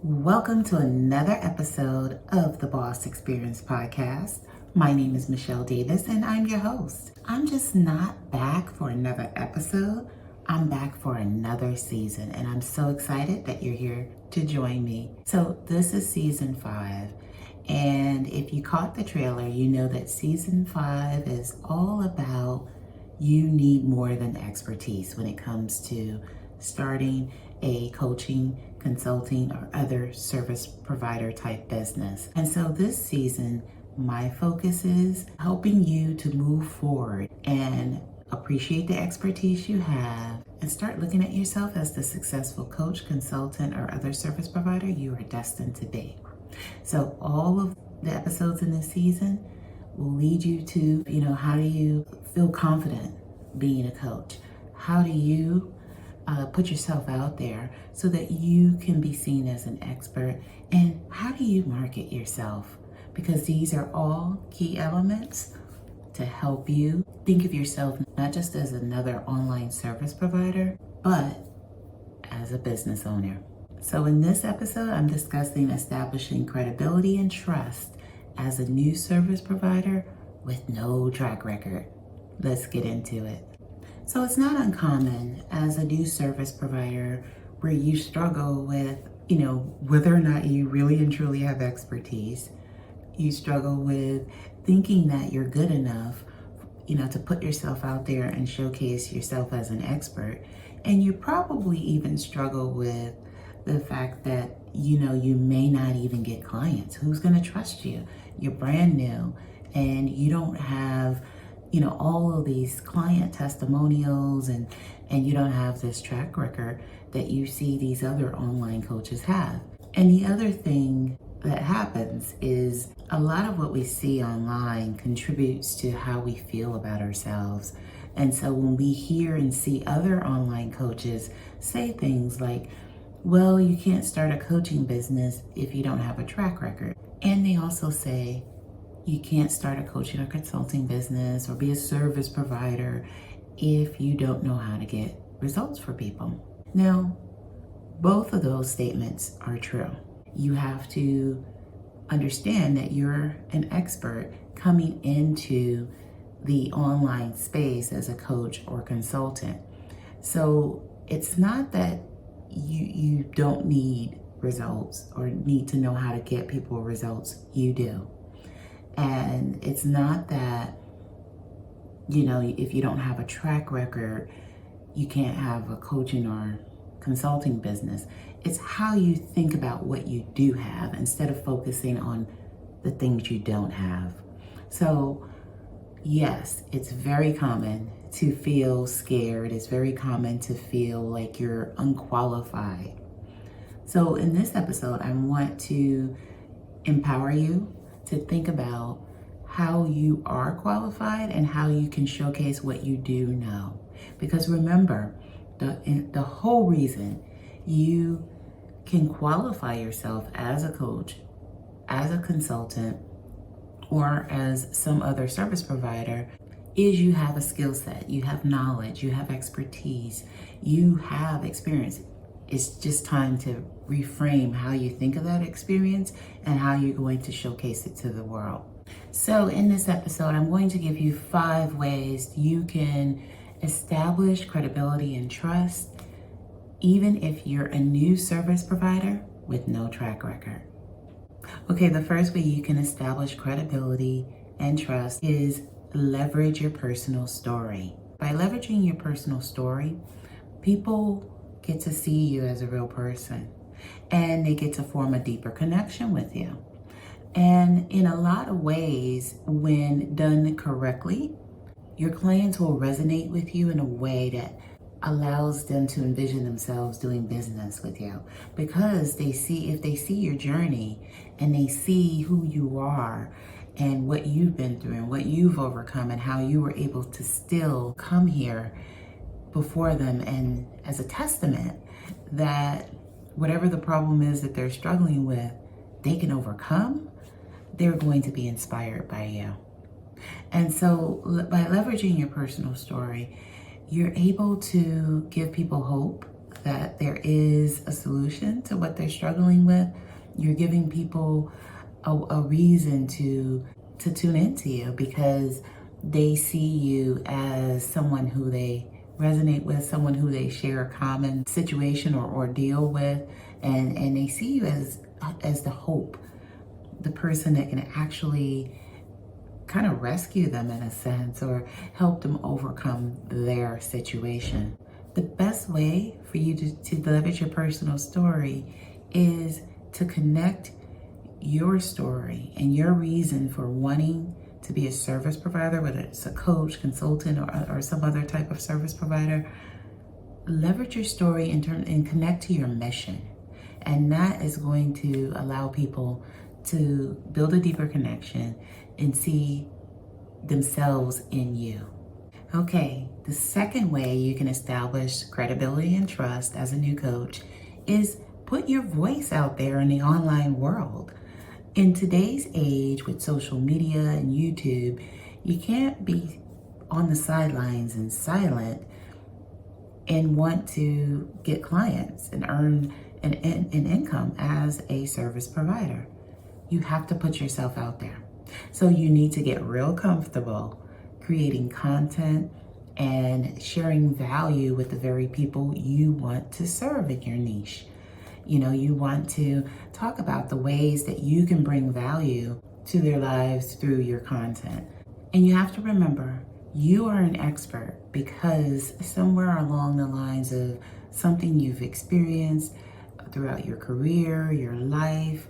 Welcome to another episode of the Boss Experience Podcast. My name is Michele Davis and I'm your host. I'm just not back for another episode. I'm back for another season and I'm so excited that you're here to join me. So this is season 5. And if you caught the trailer, you know that season 5 is all about you need more than expertise when it comes to starting a coaching, consulting, or other service provider type business. And so this season, my focus is helping you to move forward and appreciate the expertise you have and start looking at yourself as the successful coach, consultant, or other service provider you are destined to be. So all of the episodes in this season will lead you to, how do you feel confident being a coach? How do you put yourself out there so that you can be seen as an expert? And how do you market yourself? Because these are all key elements to help you think of yourself not just as another online service provider, but as a business owner. So in this episode, I'm discussing establishing credibility and trust as a new service provider with no track record. Let's get into it. So it's not uncommon as a new service provider where you struggle with, whether or not you really and truly have expertise. You struggle with thinking that you're good enough, to put yourself out there and showcase yourself as an expert. And you probably even struggle with the fact that, you may not even get clients. Who's going to trust you? You're brand new and you don't have all of these client testimonials and you don't have this track record that you see these other online coaches have. And the other thing that happens is a lot of what we see online contributes to how we feel about ourselves. And so when we hear and see other online coaches say things like, well, you can't start a coaching business if you don't have a track record. And they also say, you can't start a coaching or consulting business or be a service provider if you don't know how to get results for people. Now, both of those statements are true. You have to understand that you're an expert coming into the online space as a coach or consultant. So it's not that you don't need results or need to know how to get people results. You do. And it's not that, if you don't have a track record, you can't have a coaching or consulting business. It's how you think about what you do have instead of focusing on the things you don't have. So, yes, it's very common to feel scared. It's very common to feel like you're unqualified. So in this episode, I want to empower you to think about how you are qualified and how you can showcase what you do know. Because remember, the whole reason you can qualify yourself as a coach, as a consultant, or as some other service provider is you have a skill set, you have knowledge, you have expertise, you have experience. It's just time to reframe how you think of that experience and how you're going to showcase it to the world. So in this episode, I'm going to give you 5 ways you can establish credibility and trust, even if you're a new service provider with no track record. Okay, the first way you can establish credibility and trust is leverage your personal story. By leveraging your personal story, people get to see you as a real person and they get to form a deeper connection with you. And in a lot of ways, when done correctly, your clients will resonate with you in a way that allows them to envision themselves doing business with you, because if they see your journey and they see who you are and what you've been through and what you've overcome and how you were able to still come here before them and as a testament that whatever the problem is that they're struggling with, they can overcome, they're going to be inspired by you. And so by leveraging your personal story, you're able to give people hope that there is a solution to what they're struggling with. You're giving people a reason to tune into you because they see you as someone who they resonate with, someone who they share a common situation or ordeal with, and they see you as the hope, the person that can actually kind of rescue them in a sense or help them overcome their situation. The best way for you to leverage your personal story is to connect your story and your reason for wanting to be a service provider, whether it's a coach, consultant, or some other type of service provider. Leverage your story and connect to your mission. And that is going to allow people to build a deeper connection and see themselves in you. Okay, the second way you can establish credibility and trust as a new coach is put your voice out there in the online world. In today's age with social media and YouTube, you can't be on the sidelines and silent and want to get clients and earn an income as a service provider. You have to put yourself out there. So you need to get real comfortable creating content and sharing value with the very people you want to serve in your niche. You know, you want to talk about the ways that you can bring value to their lives through your content. And you have to remember, you are an expert because somewhere along the lines of something you've experienced throughout your career, your life,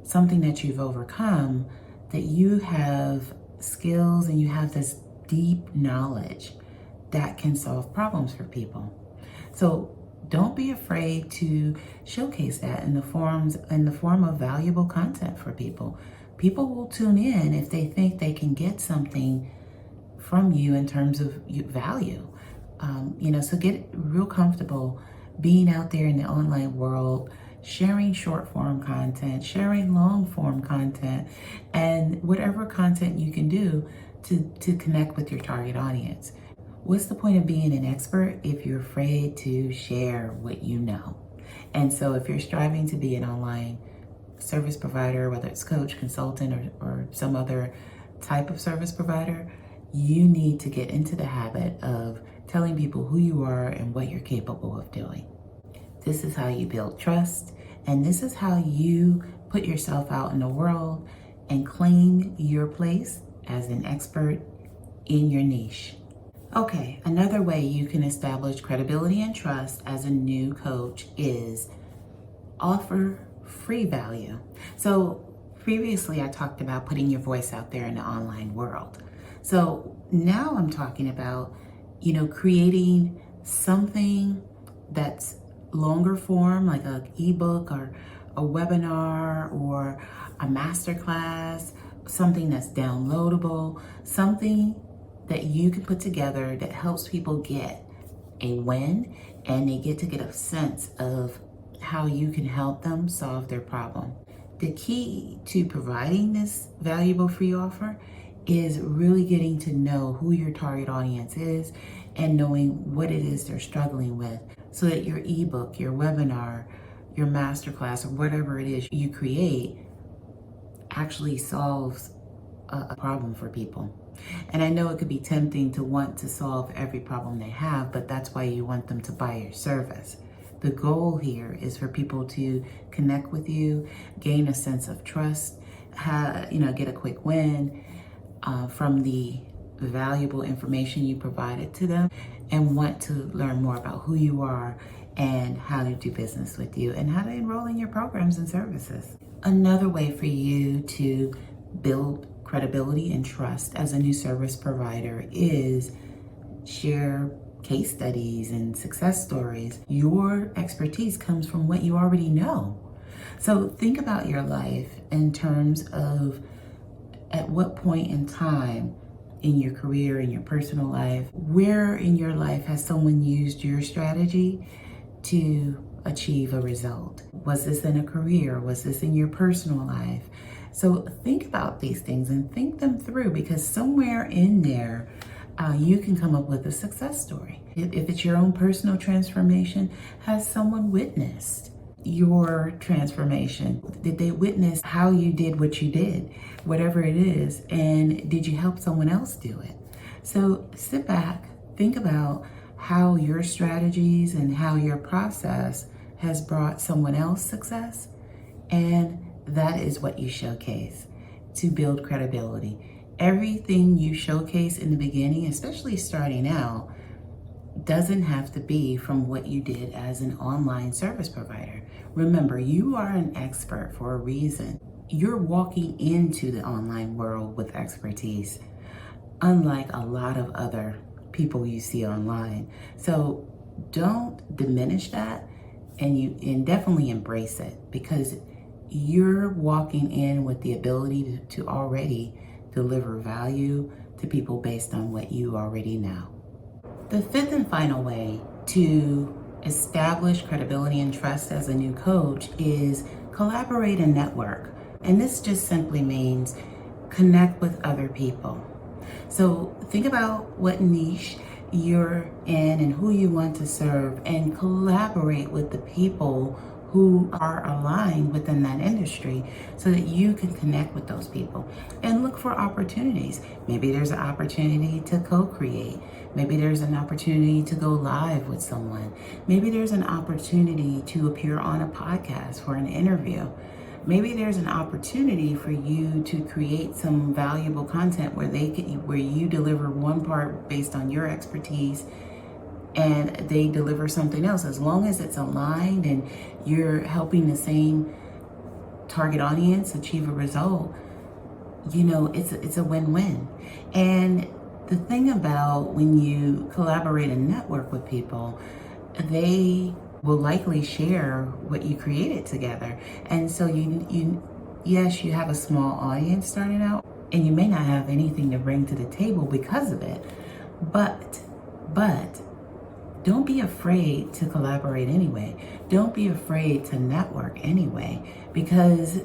something that you've overcome, that you have skills and you have this deep knowledge that can solve problems for people. So don't be afraid to showcase that in the form of valuable content for people. People will tune in if they think they can get something from you in terms of value. So get real comfortable being out there in the online world, sharing short form content, sharing long form content, and whatever content you can do to connect with your target audience. What's the point of being an expert if you're afraid to share what you know? And so if you're striving to be an online service provider, whether it's coach, consultant, or some other type of service provider, you need to get into the habit of telling people who you are and what you're capable of doing. This is how you build trust, and this is how you put yourself out in the world and claim your place as an expert in your niche. Okay, another way you can establish credibility and trust as a new coach is offer free value. So previously I talked about putting your voice out there in the online world. So now I'm talking about, creating something that's longer form, like an ebook or a webinar or a masterclass, something that's downloadable, something that you can put together that helps people get a win and they get a sense of how you can help them solve their problem. The key to providing this valuable free offer is really getting to know who your target audience is and knowing what it is they're struggling with, so that your ebook, your webinar, your masterclass, or whatever it is you create actually solves a problem for people. And I know it could be tempting to want to solve every problem they have, but that's why you want them to buy your service. The goal here is for people to connect with you, gain a sense of trust, get a quick win from the valuable information you provided to them, and want to learn more about who you are and how to do business with you and how to enroll in your programs and services. Another way for you to build credibility and trust as a new service provider is share case studies and success stories. Your expertise comes from what you already know. So think about your life in terms of at what point in time in your career, in your personal life, where in your life has someone used your strategy to achieve a result? Was this in a career? Was this in your personal life? So think about these things and think them through, because somewhere in there, You can come up with a success story. If it's your own personal transformation, has someone witnessed your transformation? Did they witness how you did what you did, whatever it is, and did you help someone else do it? So sit back, think about how your strategies and how your process has brought someone else success, and that is what you showcase to build credibility. Everything you showcase in the beginning, especially starting out, doesn't have to be from what you did as an online service provider. Remember, you are an expert for a reason. You're walking into the online world with expertise, unlike a lot of other people you see online. So don't diminish that, and definitely embrace it, because you're walking in with the ability to already deliver value to people based on what you already know. The fifth and final way to establish credibility and trust as a new coach is collaborate and network. And this just simply means connect with other people. So think about what niche you're in and who you want to serve, and collaborate with the people who are aligned within that industry so that you can connect with those people and look for opportunities. Maybe there's an opportunity to co-create. Maybe there's an opportunity to go live with someone. Maybe there's an opportunity to appear on a podcast for an interview. Maybe there's an opportunity for you to create some valuable content where you deliver one part based on your expertise and they deliver something else. As long as it's aligned and you're helping the same target audience achieve a result, it's a win-win. And the thing about when you collaborate and network with people, they will likely share what you created together. And so yes, you have a small audience starting out, and you may not have anything to bring to the table because of it, but don't be afraid to collaborate anyway. Don't be afraid to network anyway, because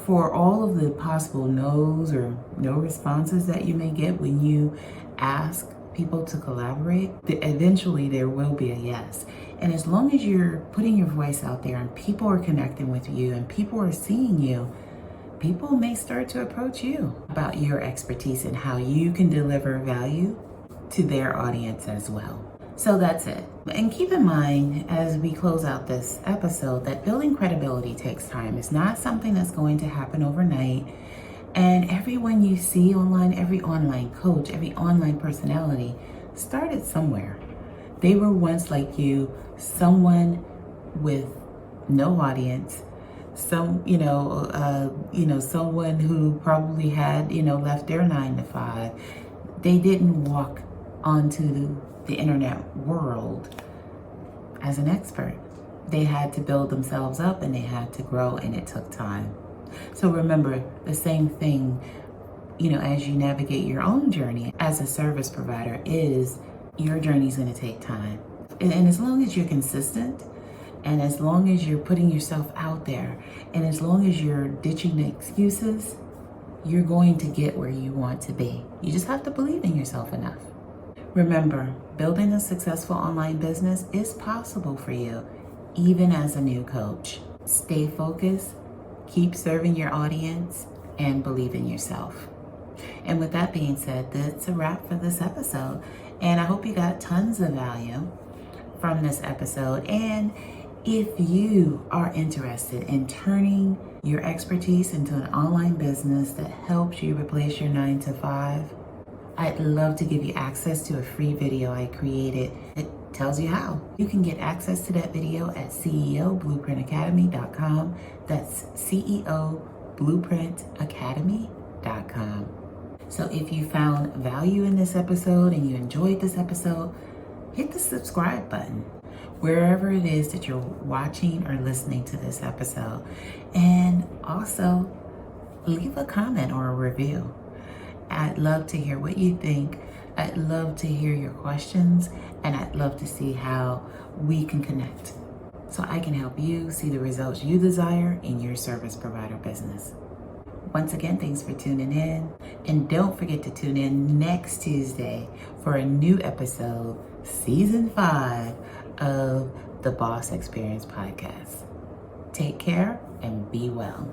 for all of the possible no's or no responses that you may get when you ask people to collaborate, eventually there will be a yes. And as long as you're putting your voice out there and people are connecting with you and people are seeing you, people may start to approach you about your expertise and how you can deliver value to their audience as well. So that's it. And keep in mind, as we close out this episode, that building credibility takes time. It's not something that's going to happen overnight. And everyone you see online, every online coach, every online personality started somewhere. They were once like you, someone with no audience, someone who probably had, left their 9 to 5. They didn't walk onto the internet world as an expert. They had to build themselves up and they had to grow, and it took time. So remember, the same thing, as you navigate your own journey as a service provider, is your journey is going to take time. And as long as you're consistent, and as long as you're putting yourself out there, and as long as you're ditching the excuses, you're going to get where you want to be. You just have to believe in yourself enough. Remember, building a successful online business is possible for you, even as a new coach. Stay focused, keep serving your audience, and believe in yourself. And with that being said, that's a wrap for this episode. And I hope you got tons of value from this episode. And if you are interested in turning your expertise into an online business that helps you replace your 9 to 5, I'd love to give you access to a free video I created. It tells you how. You can get access to that video at ceoblueprintacademy.com. That's ceoblueprintacademy.com. So if you found value in this episode and you enjoyed this episode, hit the subscribe button wherever it is that you're watching or listening to this episode. And also leave a comment or a review. I'd love to hear what you think. I'd love to hear your questions, and I'd love to see how we can connect so I can help you see the results you desire in your service provider business. Once again, thanks for tuning in. And don't forget to tune in next Tuesday for a new episode, Season 5 of the Boss Experience Podcast. Take care and be well.